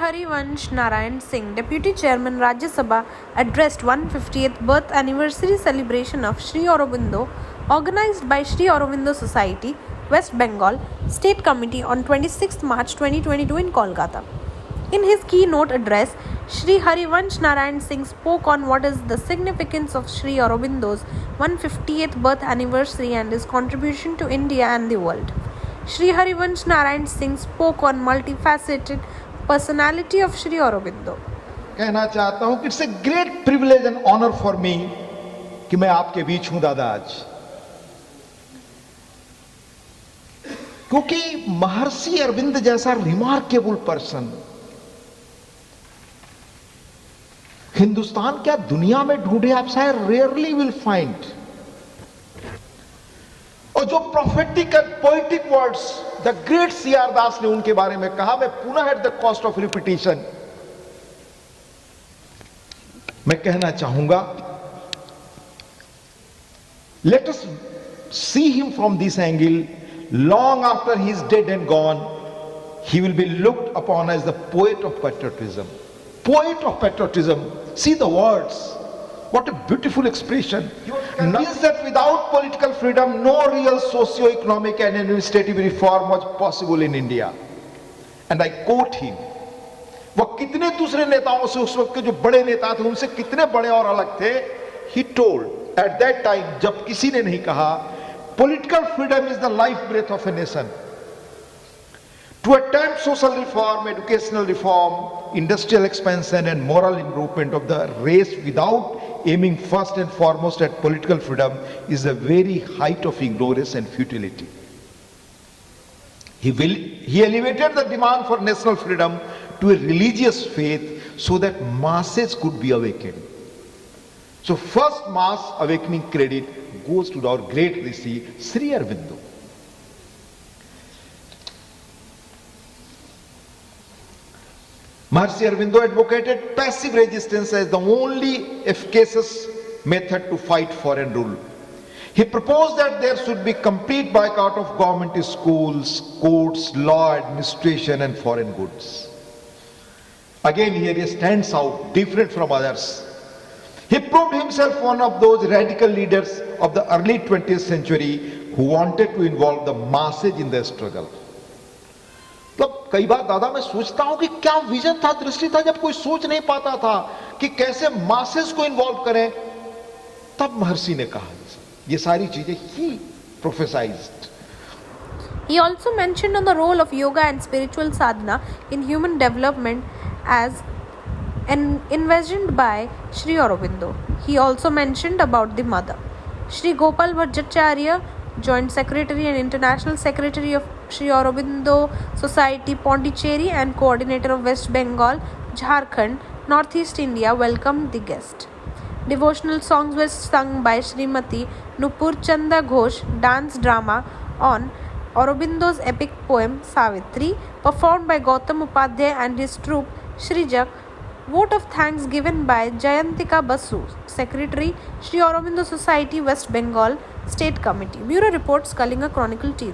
Harivansh Narayan Singh, Deputy Chairman Rajya Sabha, addressed 150th birth anniversary celebration of Sri Aurobindo, organized by Sri Aurobindo Society, West Bengal State Committee on 26 March 2022 in Kolkata. In his keynote address, Sri Harivansh Narayan Singh spoke on what is the significance of Sri Aurobindo's 150th birth anniversary and his contribution to India and the world. Sri Harivansh Narayan Singh spoke on multifaceted personality of Sri Aurobindo. कहना चाहता हूं कि it's a great privilege and honour for me कि मैं आपके बीच हूं दादा आज, क्योंकि महर्षि अरविंद जैसा रिमार्केबल पर्सन हिंदुस्तान क्या दुनिया में ढूंढे आप शायद रेयरली विल फाइंड। और जो prophetic and poetic words the great CR Das ने उनके बारे में कहा, मैं पुनः at the cost of repetition मैं कहना चाहूंगा, let us see him from this angle. Long after he is dead and gone, he will be looked upon as the poet of patriotism. Poet of patriotism. See the words. What a beautiful expression. Means that without political freedom, no real socio-economic and administrative reform was possible in India. And I quote him. वह कितने दूसरे नेताओं से, उस वक्त के जो बड़े नेता थे उनसे कितने बड़े और अलग थे, he told at that time, जब किसी ने नहीं कहा, political freedom is the life breath of a nation. To attempt social reform, educational reform, industrial expansion and moral improvement of the race without aiming first and foremost at political freedom is the very height of ignorance and futility. He elevated the demand for national freedom to a religious faith so that masses could be awakened. So first mass awakening credit goes to our great Rishi Sri Aurobindo. Maharishi Aurobindo advocated passive resistance as the only efficacious method to fight foreign rule. He proposed that there should be complete boycott of government schools, courts, law, administration and foreign goods. Again here he stands out different from others. He proved himself one of those radical leaders of the early 20th century who wanted to involve the masses in the struggle. मतलब कई बार दादा मैं सोचता हूं कि क्या vision था, दृष्टि था, जब कोई सोच नहीं पाता था कि कैसे मासेस को इन्वॉल्व करें, तब महर्षि ने कहा ये सारी चीजें ही प्रोफेसाइज्ड। He also mentioned on the role of yoga and spiritual sadhana in human development as envisioned by Sri Aurobindo. He also mentioned about the mother. Sri Gopal Bhattacharya, Joint Secretary and International Secretary of Sri Aurobindo Society, Pondicherry and Coordinator of West Bengal, Jharkhand, Northeast India, welcomed the guest. Devotional songs were sung by Srimati Nupur Chanda Ghosh, dance drama on Aurobindo's epic poem Savitri, performed by Gautam Upadhyay and his troupe Srijak. Vote of thanks given by Jayantika Basu, Secretary, Sri Aurobindo Society, West Bengal State Committee. Bureau reports, Kalinga Chronicle TV.